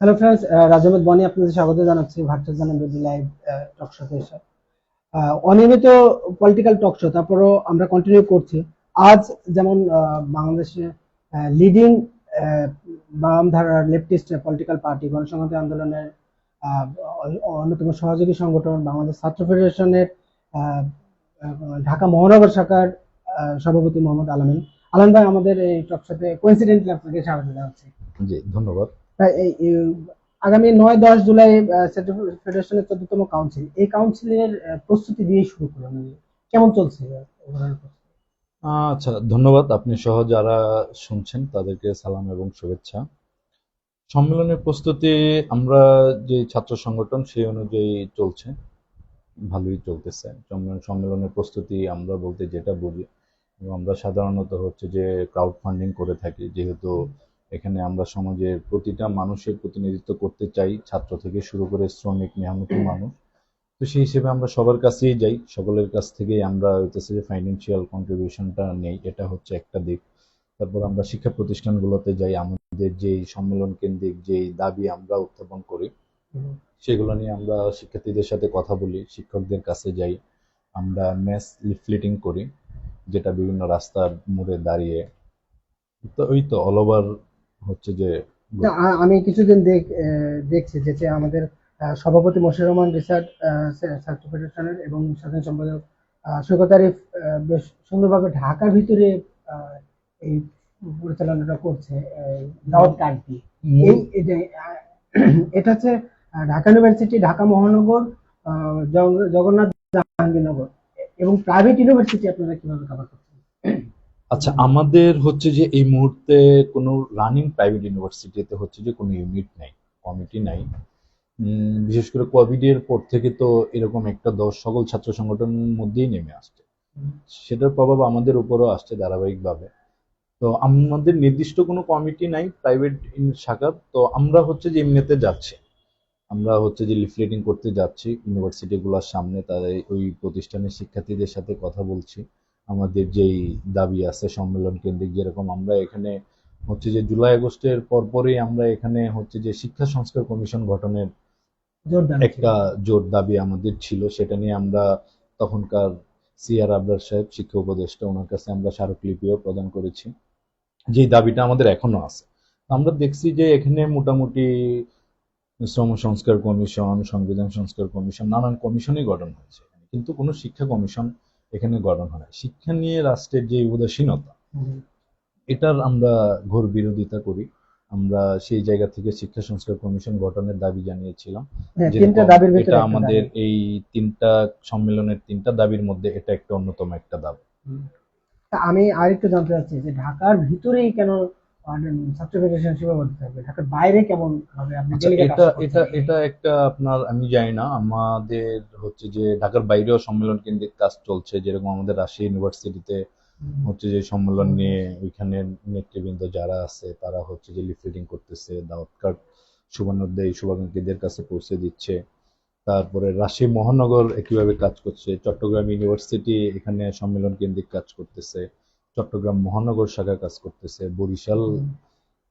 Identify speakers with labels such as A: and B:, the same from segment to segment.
A: Hello friends, রাজমেদ বনি আপনাদের স্বাগত জানাচ্ছি ভার্চুয়াল জানাবেদি লাইভ টক শোতে এসে। অনিয়মিত পলিটিক্যাল টক শো, তারপরও আমরা কন্টিনিউ করছি। আজ যেমন বাংলাদেশে লিডিং বাম ধারার লেফটিস্ট পলিটিক্যাল পার্টি গণসংহতি আন্দোলনের আহ, অন্যতম সহযোগী সংগঠন বাংলাদেশ ছাত্র ফেডারেশনের আহ, ঢাকা মহানগর শাখার সভাপতি মোহাম্মদ আলামিন। আলামিন ভাই, আমাদের এই টক শোতে কোইন্সিডেন্টলি আপনাকে স্বাগত জানাচ্ছি।
B: জি, ধন্যবাদ।
A: এই আগামী 9-10 জুলাই সেন্ট্রাল ফেডারেশনের 14তম কাউন্সিল, এই কাউন্সিলের প্রস্তুতি দিয়ে শুরু করুন। কেমন চলছে overall প্রস্তুতি?
B: আচ্ছা, ধন্যবাদ। আপনি সহ যারা শুনছেন তাদেরকে সালাম এবং শুভেচ্ছা। সম্মেলনের প্রস্তুতি আমরা যে ছাত্র সংগঠন সেই অনুযায়ী চলছে, ভালোই চলতেছে। সম্মেলনের প্রস্তুতি আমরা বলতে যেটা বুঝি, এবং আমরা সাধারণত হচ্ছে যে ক্রাউড ফান্ডিং করে থাকি, যেহেতু এখানে আমরা সমাজের প্রতিটা মানুষের প্রতিনিধিত্ব করতে চাই, ছাত্র থেকে শুরু করে শ্রমিক মেহনতি মানুষ। তো সেই হিসেবে আমরা সবার কাছেই যাই, সকলের কাছ থেকেই আমরা হইতেছে যে ফাইন্যান্সিয়াল কন্ট্রিবিউশনটা নেই, এটা হচ্ছে একটা দিক। তারপর আমরা শিক্ষা প্রতিষ্ঠানগুলোতে যাই, আমাদের যেই সম্মেলন কেন্দ্রিক যেই দাবি আমরা উত্থাপন করি সেগুলো নিয়ে আমরা শিক্ষার্থীদের সাথে কথা বলি, শিক্ষকদের কাছে যাই, আমরা ম্যাস লিফলেটিং করি, যেটা বিভিন্ন রাস্তার মোড়ে দাঁড়িয়ে। তো ওই তো অল ওভার হচ্ছে যে
A: না, আমি কিছুদিন দেখছি যে আমাদের সভাপতি মশিউর রহমান রিসার্চ ছাত্র ফেডারেশনের এবং সাধারণ সম্পাদক সৈকত আরিফ বেশ সুন্দরভাবে ঢাকার ভিতরে আহ, এই পরিচালনাটা করছে দাওয়াত কার্ড দিয়ে। এটা হচ্ছে ঢাকা ইউনিভার্সিটি, ঢাকা মহানগর, জগন্নাথ জাহাঙ্গীরনগর এবং প্রাইভেট ইউনিভার্সিটি আপনারা কিভাবে কভার করছেন?
B: আচ্ছা, আমাদের হচ্ছে যে এই মুহূর্তে কোনো রানিং প্রাইভেট ইউনিভার্সিটিতে হচ্ছে যে কোনো ইউনিট নাই, কমিটি নাই। বিশেষ করে কোভিড এর পর থেকে তো এরকম একটা দল সকল ছাত্র সংগঠনের মধ্যেই নেমে আসছে, সেটার প্রভাব আমাদের উপরও আসছে ধারাবাহিকভাবে। তো আমাদের নির্দিষ্ট কোনো কমিটি নাই প্রাইভেট শাখার, তো আমরা হচ্ছে যে এমনিতে যাচ্ছি, আমরা হচ্ছে যে লিফলেটিং করতে যাচ্ছি ইউনিভার্সিটিগুলোর সামনে, তাদের ওই প্রতিষ্ঠানের শিক্ষার্থীদের সাথে কথা বলছি। আমাদের যেই দাবি আছে সম্মেলন কেন্দ্রিক, যেরকম আমরা এখানে হচ্ছে যে জুলাই আগস্টের পরপরই আমরা এখানে হচ্ছে যে শিক্ষা সংস্কার কমিশন গঠনের
A: জোরদার ছিল।
B: একটা জোর দাবি আমাদের ছিল, সেটা নিয়ে আমরা তখনকার সিআর আবরার সাহেব শিক্ষা উপদেষ্টা, ওনার কাছে আমরা স্মারকলিপিও প্রদান করেছি, যে দাবিটা আমাদের এখনো আছে। আমরা দেখছি যে এখানে মোটামুটি শ্রম সংস্কার কমিশন, সংবিধান সংস্কার কমিশন, নানান কমিশনই গঠন হয়েছে, কিন্তু কোনো শিক্ষা কমিশন এখানে গঠন হয় না। শিক্ষা নিয়ে রাষ্ট্রের যে উদাসীনতা, এটার আমরা ঘোর বিরোধিতা করি। আমরা সেই জায়গা থেকে শিক্ষা সংস্কার কমিশন গঠনের দাবি জানিয়েছিলাম।
A: হ্যাঁ,
B: যেরকম
A: তিনটা দাবির ভিতরে
B: এটা
A: একটা
B: আমাদের
A: দাবি।
B: এই তিনটা সম্মেলনের তিনটা দাবির মধ্যে এটা একটা অন্যতম একটা দাবি।
A: তা আমি আরেকটু জানতে চাচ্ছি যে ঢাকার ভিতরেই কেন ছাত্র ফেডারেশন সীমাবদ্ধ থাকবে, ঢাকার বাইরে কেমন ভাবে আপনি
B: আচ্ছা,
A: ডেলিগেট
B: এটা
A: আশা
B: এটা
A: করছেন?
B: এটা একটা আপনার, আমি জানি না, আমাদের হচ্ছে যে ঢাকার বাইরেও সম্মেলন কেন্দ্রিক কাজ চলছে, যেরকম আমাদের রাজশাহী ইউনিভার্সিটিতে হচ্ছে যে সম্মেলন নিয়ে ওইখানে নেতৃবৃন্দ যারা আছে তারা হচ্ছে যে লিফলেটিং করতেছে, দাওয়াত কার্ড শুভানুধ্যায়ী শুভাকাঙ্ক্ষীদের কাছে পৌঁছে দিচ্ছে। তারপরে রাজশাহী মহানগর একইভাবে কাজ করছে, চট্টগ্রাম ইউনিভার্সিটি এখানে সম্মেলন কেন্দ্রিক কাজ করতেছে, চট্টগ্রাম মহানগর শাখা কাজ করতেছে, বরিশাল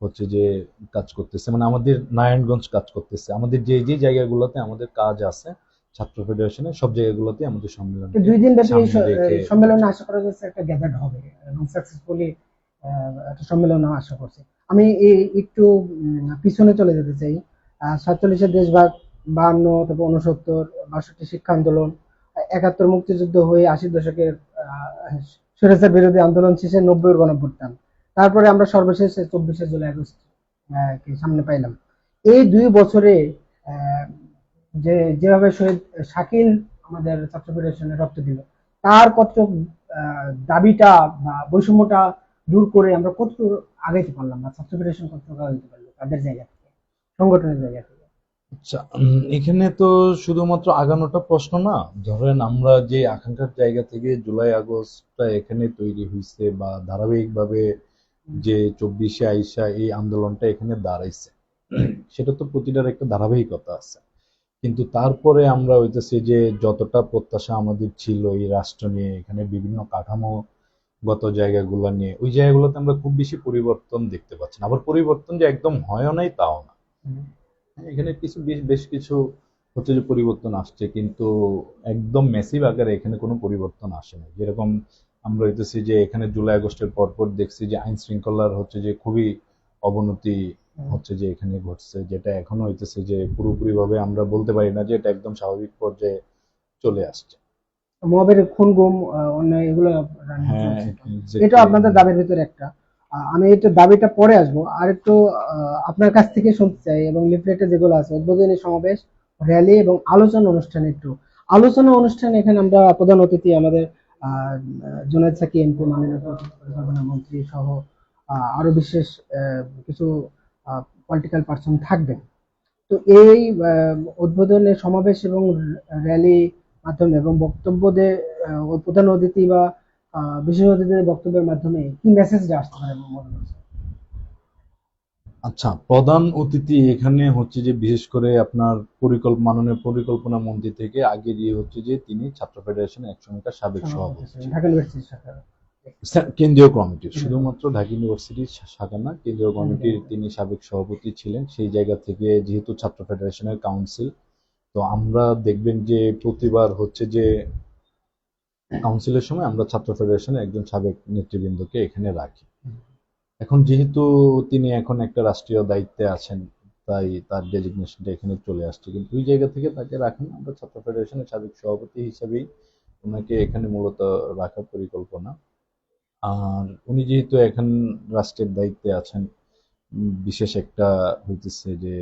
B: হচ্ছে যে কাজ করতেছে, মানে আমাদের নারায়ণগঞ্জ কাজ করতেছে। আমাদের যে যে জায়গাগুলোতে আমাদের কাজ আছে ছাত্র ফেডারেশনের, সব জায়গাগুলোতে আমাদের
A: তো
B: সম্মেলনকে
A: 2 দিন ব্যাপী এই
B: সামনে রেখে
A: সম্মেলনে আশা করা যাচ্ছে একটা গ্যাদার্ড হবে এবং সাকসেসফুলি একটা সম্মেলন আশা করছি। আমি একটু পিছনে চলে যেতে চাই। 47-এর দেশভাগ, 52, তারপর 69, 62 শিক্ষা আন্দোলন, 71 মুক্তিযুদ্ধ হয়ে 80 দশকের স্বৈরাচার বিরোধী আন্দোলন শেষে 90-এর গণঅভ্যুত্থান, তারপরে আমরা সর্বশেষ 24শে জুলাই আগস্ট কে সামনে পাইলাম। এই 2 বছরে আহ, যেভাবে শহীদ শাকিল আমাদের ছাত্র ফেডারেশনে রক্ত দিল, তার কত দাবিটা বা বৈষম্যটা দূর করে আমরা কত আগাইতে পারলাম, বা ছাত্র ফেডারেশন কত আগাইতে পারলো তাদের জায়গা থেকে, সংগঠনের জায়গা থেকে?
B: আচ্ছা, এখানে তো শুধুমাত্র আগানোটা প্রশ্ন না। ধরেন আমরা যে আকাঙ্ক্ষার জায়গা থেকে জুলাই আগস্টটা এখানে তৈরি হয়েছে, বা ধারাবাহিকভাবে যে 24শে আইসা এই আন্দোলনটা এখানে দাঁড়াইছে, সেটা তো প্রতিটার একটা ধারাবাহিকতা আছে। কিন্তু তারপরে আমরা হইতেছে যে যতটা প্রত্যাশা আমাদের ছিল এই রাষ্ট্র নিয়ে, এখানে বিভিন্ন কাঠামোগত জায়গাগুলো নিয়ে, ওই জায়গাগুলোতে আমরা খুব বেশি পরিবর্তন দেখতে পাচ্ছি না। আবার পরিবর্তন যে একদম হয়ও নাই তাও না। এখানে কিছু বেশ কিছু হচ্ছে যে পরিবর্তন আসছে, কিন্তু একদম মেসিভ আকারে এখানে কোনো পরিবর্তন আসে না। যেরকম আমরা হইতেছি যে এখানে জুলাই আগস্টের পরপর দেখছি যে আইন শৃঙ্খলার হচ্ছে যে খুবই অবনতি হচ্ছে যে এখানে ঘটছে, যেটা এখনো হইতেছে যে পুরোপুরি ভাবে আমরা বলতে পারি না যে এটা একদম স্বাভাবিক পর্যায়ে চলে আসছে।
A: মবের খুন গুম অন্যায় এগুলো রানিং
B: হ্যাঁ,
A: চলছে। এটা
B: এক্স্যাক্টলি।
A: আপনাদের দাবির ভিতরে একটা। আমি এটা দাবিটা পরে আসবো আর একটু আপনার কাছ থেকে শুনতে চাই, এবং লিফলেটে যেগুলো আছে উদ্বোধনী সমাবেশ, র্যালি এবং আলোচনা অনুষ্ঠান একটু। আলোচনা অনুষ্ঠান এখানে আমরা প্রধান অতিথি আমাদের জুনায়েদ সাকি এমপি, মাননীয় পরিকল্পনা মন্ত্রী সহ আরো বিশেষ কিছু পলিটিক্যাল পার্সন থাকবেন। তো এই উদ্বোধনী সমাবেশ এবং র্যালি মাধ্যমে এবং বক্তব্য দিয়ে প্রধান অতিথি বা বিশেষ অতিথিদের বক্তব্যের মাধ্যমে কি মেসেজটা আসতে পারে বলে মনে করছেন?
B: আচ্ছা, প্রধান অতিথি এখানে হচ্ছে যে বিশেষ করে আপনার মাননীয় পরিকল্পনা মন্ত্রী থেকে আগে দিয়ে হচ্ছে যে তিনি ছাত্র ফেডারেশনের একসময়কার সাবেক
A: সভাপতি
B: সভাপতি
A: ছিলেন
B: ছিলেন।
A: ঢাকা ইউনিভার্সিটির শাখা।
B: কেন্দ্রীয় কমিটির, শুধুমাত্র ঢাকা ইউনিভার্সিটির শাখা না, কেন্দ্রীয় কমিটির তিনি সাবেক সভাপতি ছিলেন। সেই জায়গা থেকে যেহেতু ছাত্র ফেডারেশনের কাউন্সিল, তো আমরা দেখবেন যে প্রতিবার হচ্ছে যে কাউন্সিলের সময় আমরা ছাত্র ফেডারেশনের একজন সাবেক নেতৃবৃন্দকে এখানে রাখি। এখন যেহেতু তিনি এখন একটা রাষ্ট্রীয় দায়িত্বে আছেন, তাই তার ডেজিগনেশনটা এখানে চলে আসছে, কিন্তু ওই জায়গা থেকে তাকে রাখেন আমরা ছাত্র ফেডারেশনের সাবেক সভাপতি হিসেবেই ওনাকে এখানে মূলত রাখার পরিকল্পনা। আর উনি যেহেতু এখন রাষ্ট্রের দায়িত্বে আছেন, বিশেষ একটা হইতেছে যে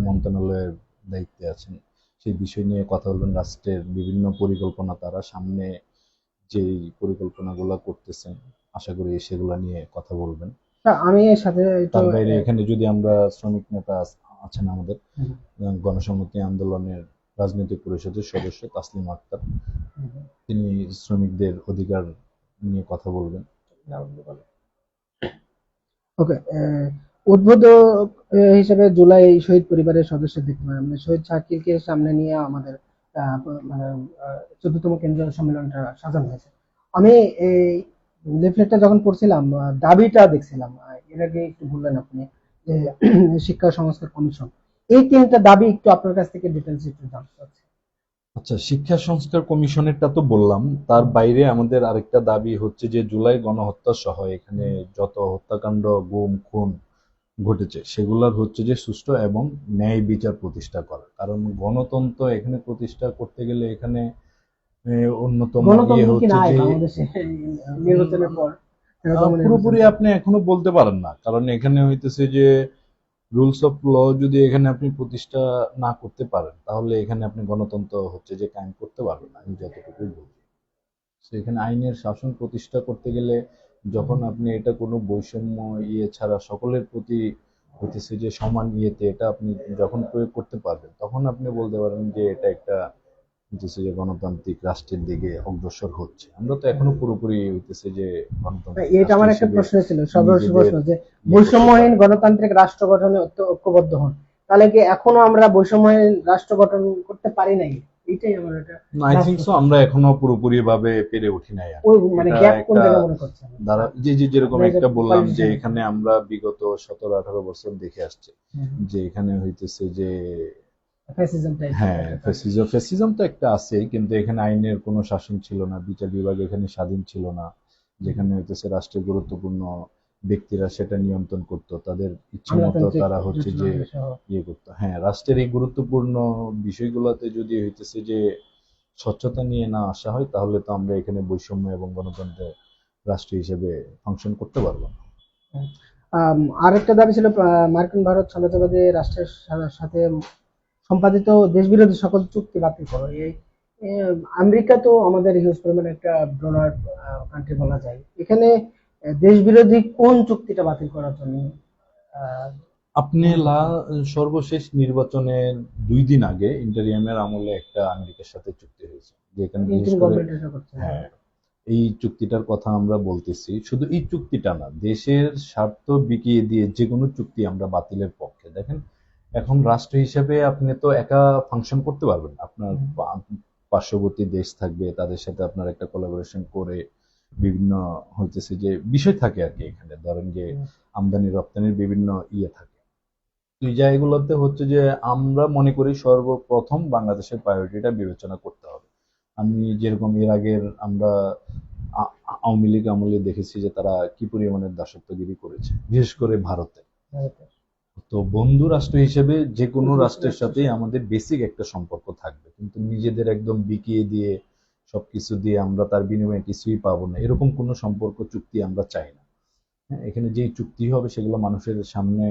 B: মন্ত্রণালয়ের দায়িত্বে আছেন, সেই বিষয় নিয়ে কথা বলবেন। রাষ্ট্রের বিভিন্ন পরিকল্পনা তারা সামনে যেই পরিকল্পনাগুলো করতেছেন, আশা করি সেগুলা নিয়ে কথা বলবেন।
A: আমি এর সাথে একটু
B: তার বাইরে এখানে যদি আমরা শ্রমিক নেতা আছেন আমাদের,
A: হুম,
B: গণসংহতি আন্দোলনের রাজনৈতিক পরিষদের সদস্য তাসলিম আক্তার,
A: হুম,
B: তিনি শ্রমিকদের অধিকার নিয়ে কথা বলবেন।
A: ওকে। উদ্বোধক হিসেবে জুলাই শহীদ পরিবারের সদস্য দেখতে পারেন, মানে শহীদ সার্কিলকে সামনে নিয়ে আমাদের মানে 14তম কেন্দ্রীয় সম্মেলনটা সাজানো হয়েছে। আমি এই লিফলেটটা যখন পড়ছিলাম দাবিটা দেখছিলাম, এর আগে একটু বললেন আপনি যে শিক্ষা সংস্কার কমিশন, এই তিনটা দাবি একটু আপনার কাছ থেকে ডিটেলস একটু জানতে চাচ্ছি।
B: আচ্ছা, শিক্ষা সংস্কার কমিশনেরটা তো বললাম, তার বাইরে আমাদের আরেকটা দাবি হচ্ছে যে জুলাই গণহত্যা সহ এখানে যত হত্যাকাণ্ড, গুম খুন ঘটেছে সেগুলোর হচ্ছে যে সুষ্ঠু এবং ন্যায় বিচার প্রতিষ্ঠা করা। কারণ গণতন্ত্র এখানে প্রতিষ্ঠা করতে গেলে এখানে অন্যতম
A: গণতন্ত্র কি
B: হচ্ছে
A: নাই
B: যে
A: বাংলাদেশে এই নির্বাচনের পর? তেরোতম নির্বাচন
B: পুরোপুরি আপনি এখনো বলতে পারেন না, কারণ এখানে হইতেছে যে রুলস অফ ল যদি এখানে আপনি প্রতিষ্ঠা না করতে পারেন, তাহলে এখানে আপনি গণতন্ত্র হচ্ছে যে কায়েম করতে পারবেন না, আমি যতটুকুই বলছি। তো এখানে আইনের শাসন প্রতিষ্ঠা করতে গেলে যখন আপনি এটা কোনো বৈষম্য ছাড়া সকলের প্রতি হইতেছে যে সমান এটা আপনি যখন প্রয়োগ করতে পারবেন, তখন আপনি বলতে পারেন যে এটা একটা হইতেছে যে গণতান্ত্রিক রাষ্ট্রের দিকে অগ্রসর হচ্ছে। আমরা তো এখনো পুরোপুরি হইতেছে যে গণতান্ত্রিক
A: এটা
B: রাষ্ট্র
A: আমার একটা
B: হিসেবে
A: প্রশ্ন ছিল, সর্বশেষ
B: নিজেদের
A: প্রশ্ন যে
B: ইয়ে করতে
A: বৈষম্যহীন
B: পারি।
A: গণতান্ত্রিক রাষ্ট্র গঠনে ঐক্যবদ্ধ হন, তাহলে কি এখনো আমরা বৈষম্যহীন রাষ্ট্র গঠন করতে পারি নাই? এইটাই আমার একটা
B: না, আই
A: লাস্ট
B: থিঙ্ক সো
A: প্রশ্ন।
B: আমরা এখনো পুরোপুরি ভাবে পেরে উঠি নাই আর
A: ওই
B: কি।
A: মানে
B: এটা
A: গ্যাপ কোন
B: একটা
A: জায়গায় মনে করছেন
B: দ্বারা যে যেরকম
A: আপনার যে
B: একটা বললাম যে
A: পলিটিশিয়ান?
B: এখানে আমরা বিগত 17-18 বছর দেখে আসছি যে এখানে হইতেছে যে
A: ফ্যাসিজম টাইপ
B: হ্যাঁ, ফ্যাসিজম তো একটা আছেই, কিন্তু এখানে আইনের কোনো শাসন ছিল না, বিচার বিভাগ এখানে স্বাধীন ছিল না, যেখানে হইতেছে রাষ্ট্রের গুরুত্বপূর্ণ ব্যক্তিরা সেটা নিয়ন্ত্রণ করতো, তাদের ইচ্ছা মতো
A: আমলাতান্ত্রিক
B: তারা হচ্ছে যে
A: জটিলতা সহ।
B: ইয়ে করতো। হ্যাঁ, রাষ্ট্রের এই গুরুত্বপূর্ণ বিষয়গুলোতে যদি হইতেছে যে স্বচ্ছতা নিয়ে না আসা হয়, তাহলে তো আমরা এখানে বৈষম্য এবং গণতন্ত্রের রাষ্ট্র হিসেবে ফাংশন করতে পারবো না।
A: আরেকটা দাবি ছিল মার্কিন ভারত সাম্রাজ্যবাদী রাষ্ট্রের সাথে সম্পাদিত দেশবিরোধী সকল চুক্তি বাতিল করো। এই এ, আমেরিকা তো আমাদের হিউজ পরিমাণে একটা ডোনার কান্ট্রি বলা যায়। এখানে দেশবিরোধী কোন চুক্তিটা বাতিল করার জন্য আহ,
B: আপনি
A: মনে করছেন?
B: সর্বশেষ নির্বাচনের 2 দিন আগে ইন্টারিয়ামের আমলে একটা আমেরিকার সাথে চুক্তি হয়েছে, যেখানে বিশেষ
A: ইন্টারিম
B: করে
A: গভর্নমেন্ট এটা করছে, হ্যাঁ।
B: হ্যাঁ, এই চুক্তিটার কথা আমরা বলতেছি। শুধু এই চুক্তিটা না, দেশের স্বার্থ বিকিয়ে দিয়ে যে কোনো চুক্তি আমরা বাতিলের পক্ষে। দেখেন, এখন রাষ্ট্র হিসেবে আপনি তো একা ফাংশন করতে পারবেন না। আপনার পার্শ্ববর্তী দেশ থাকবে, তাদের সাথে আপনার একটা কোলাবোরেশন করে বিভিন্ন হইতেছে যে বিষয় থাকে আর কি। এখানে ধরেন যে আমদানি রপ্তানির বিভিন্ন ইয়ে থাকে, তো এই জায়গাগুলোতে হচ্ছে যে আমরা মনে করি সর্বপ্রথম বাংলাদেশের প্রায়োরিটিটা বিবেচনা করতে হবে। আমি যেরকম এর আগের আমরা আওয়ামী লীগ আমলে দেখেছি যে তারা কি পরিমাণের দাসত্বগিরি করেছে, বিশেষ করে ভারতে।
A: ভারতের
B: তো বন্ধু রাষ্ট্র হিসেবে যে কোনো রাষ্ট্রের সাথেই আমাদের বেসিক একটা সম্পর্ক থাকবে, কিন্তু নিজেদের একদম বিকিয়ে দিয়ে সবকিছু দিয়ে আমরা তার বিনিময়ে কিছুই পাবো না, এরকম কোনো সম্পর্ক চুক্তি আমরা চাই না। হ্যাঁ, এখানে যেই চুক্তি হবে সেগুলো মানুষের সামনে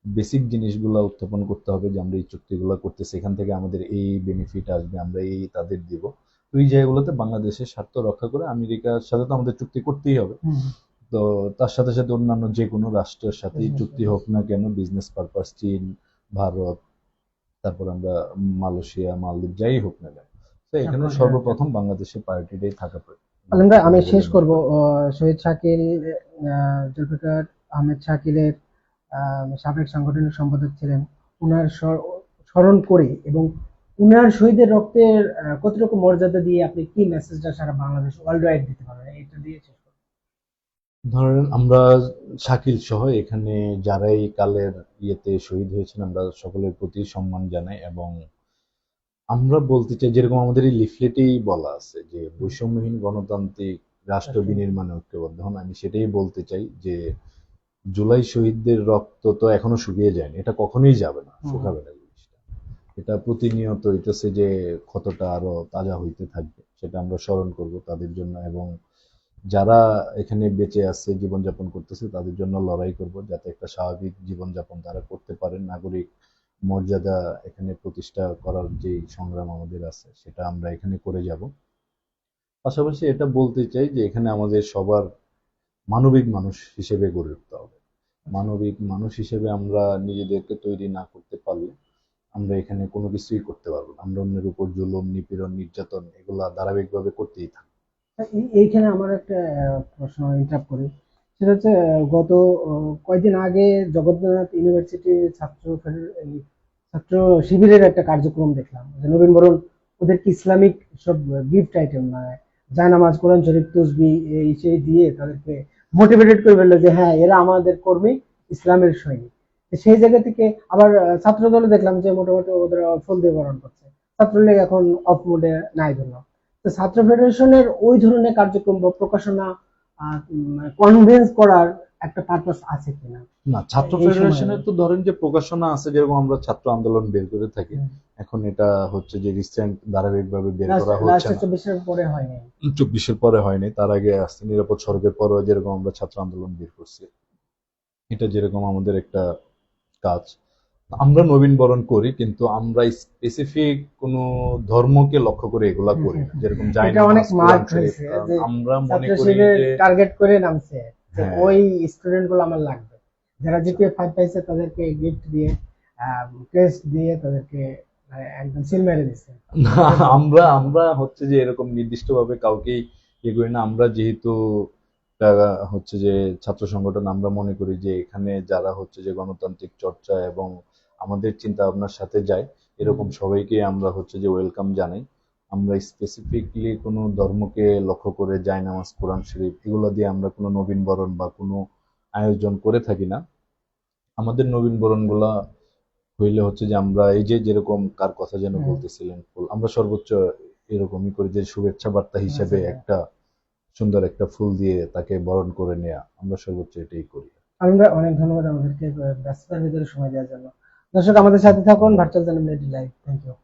B: বেসিক জিনিসগুলো উত্থাপন করতে হবে যে আমরা এই চুক্তিগুলো করতেছি, এখান থেকে আমাদের এই বেনিফিট আসবে, আমরা এই তাদের দিব। তো এই জায়গাগুলোতে বাংলাদেশের স্বার্থ রক্ষা করে আমেরিকার সাথে তো আমাদের চুক্তি করতেই হবে। তো তার সাথে সাথে অন্যান্য যে কোনো রাষ্ট্রের সাথেই চুক্তি হোক না কেন, বিজনেস পারপাস, চীন, ভারত, তারপর আমরা মালয়েশিয়া, মালদ্বীপ, যাই হোক না কেন, তো এখানে সর্বপ্রথম বাংলাদেশের প্রায়োরিটিটাই থাকা
A: আলম ভাই, আমি শেষ করব। শহীদ শাকিল, জুলফিকার আহমেদ শাকিলের সাবেক সাংগঠনিক সম্পাদক ছিলেন। উনার স্মরণ করে এবং উনার শহীদের রক্তের কতটুকু মর্যাদা দিয়ে আপনি কি মেসেজটা সারা বাংলাদেশ ওয়ার্ল্ড ওয়াইড দিতে পারবেন, এটা দিয়ে শেষ করব।
B: ধরেন আমরা শাকিল সহ এখানে যারা এই কালের ইয়েতে শহীদ হয়েছেন আমরা সকলের প্রতি সম্মান জানাই, এবং আমরা বলতে চাই যেরকম আমাদের এই লিফলেটেই বলা আছে যে বৈষম্যহীন গণতান্ত্রিক রাষ্ট্র বিনির্মাণে ঐক্যবদ্ধ হন, আমি সেটাই বলতে চাই যে জুলাই শহীদদের রক্ত তো এখনো শুকিয়ে যায়নি, এটা কখনোই যাবে না, শুকাবে না জিনিসটা। এটা প্রতিনিয়ত হইতেছে যে ক্ষতটা আরো তাজা হইতে থাকবে, সেটা আমরা স্মরণ করব তাদের জন্য, এবং যারা এখানে বেঁচে আছে জীবনযাপন করতেছে তাদের জন্য লড়াই করব যাতে একটা স্বাভাবিক জীবনযাপন তারা করতে পারে, নাগরিক মর্যাদা এখানে প্রতিষ্ঠা করার যে সংগ্রাম আমাদের আছে সেটা আমরা এখানে করে যাব। পাশাপাশি এটা বলতে চাই যে এখানে আমাদের সবার মানবিক মানুষ হিসেবে গড়ে উঠতে হবে। মানবিক মানুষ হিসেবে আমরা নিজেদেরকে তৈরি না করতে পারলে আমরা এখানে কোনো কিছুই করতে পারবো না, আমরা অন্যের উপর জুলুম, নিপীড়ন, নির্যাতন এগুলা ধারাবাহিকভাবে করতেই থাকবো।
A: এইখানে আমার একটা প্রশ্ন ইন্টারাপ্ট করি। সেটা হচ্ছে গত কয়েকদিন আগে জগন্নাথ ইউনিভার্সিটি ছাত্র শিবিরের একটা কার্যক্রম দেখলাম, যে নবীন বরণ ওদেরকে ইসলামিক সব গিফট আইটেম, মানে জায়নামাজ, কোরআন শরীফ, তসবি এই সেই দিয়ে তাদেরকে মোটিভেটেড করে ফেললো যে হ্যাঁ এরা আমাদের কর্মী, ইসলামের সৈনিক। তো সেই জায়গা থেকে আবার ছাত্র দলে দেখলাম যে মোটামুটি ওদের ফুল দিয়ে বরণ করছে। ছাত্রলীগ এখন অফ মোডে নাই ধরলাম। তো ছাত্র ফেডারেশনের ওই ধরনের কার্যক্রম বা প্রকাশনা কনভিন্স করার একটা পারপাস আছে কিনা
B: না, ছাত্র
A: এই সময়ে?
B: ফেডারেশনের তো ধরেন যে প্রকাশনা আছে, যেরকম আমরা ছাত্র আন্দোলন বের করে থাকি, এখন এটা হচ্ছে যে রিসেন্ট ধারাবাহিকভাবে বের করা হচ্ছে না,
A: 24-এর পরে হয়নি।
B: 24-এর পরে হয়নি, তার আগে আসছে নিরাপদ সড়কের পরে যেরকম আমরা ছাত্র আন্দোলন বের করছি, এটা যেরকম আমাদের একটা কাজ। আমরা নবীন বরণ করি কিন্তু আমরা স্পেসিফিক কোন ধর্মকে লক্ষ্য করে এগুলা করি না, যেরকম
A: এটা
B: জায়নামাজ,
A: অনেক
B: কোরআন
A: মার্ক
B: শরীফ,
A: হয়েছে
B: কারণ
A: যে
B: আমরা মনে
A: ছাত্র
B: করি
A: শিবির
B: যে
A: টার্গেট করে নামছে যে
B: হ্যাঁ,
A: ওই স্টুডেন্ট গুলো আমার লাগবে, যারা জিপিএ 5 পাইছে তাদেরকে গিফট দিয়ে টেস্ট দিয়ে তাদেরকে একদম সিল মেরে দিচ্ছে।
B: না, আমরা আমরা হচ্ছে যে এরকম নির্দিষ্টভাবে কাউকেই ইয়ে করি না, আমরা যেহেতু হচ্ছে যে ছাত্র সংগঠন, আমরা মনে করি যে এখানে যারা হচ্ছে যে গণতান্ত্রিক চর্চা এবং আমাদের চিন্তা ভাবনার সাথে যায় এরকম সবাইকে আমরা হচ্ছে যে ওয়েলকাম জানাই। আমরা স্পেসিফিকলি কোনো ধর্মকে লক্ষ্য করে জায়নামাজ, কোরআন শরীফ এগুলো দিয়ে আমরা কোনো নবীন বরণ বা কোনো আয়োজন করে থাকি না। আমাদের নবীন বরণ গুলা হইলে হচ্ছে যে আমরা এই যে যেরকম কার কথা যেন বলতেছিলেন ফুল, আমরা সর্বোচ্চ এরকমই করি যে শুভেচ্ছা বার্তা হিসেবে একটা সুন্দর একটা ফুল দিয়ে তাকে বরণ করে নেয়া, আমরা সর্বোচ্চ এটাই করি।
A: আমরা অনেক ধন্যবাদ আমাদেরকে ব্যস্ততার ভিতরে সময় দেওয়ার জন্য। দর্শক আমাদের সাথে থাকুন, virtual channel live. Thank you.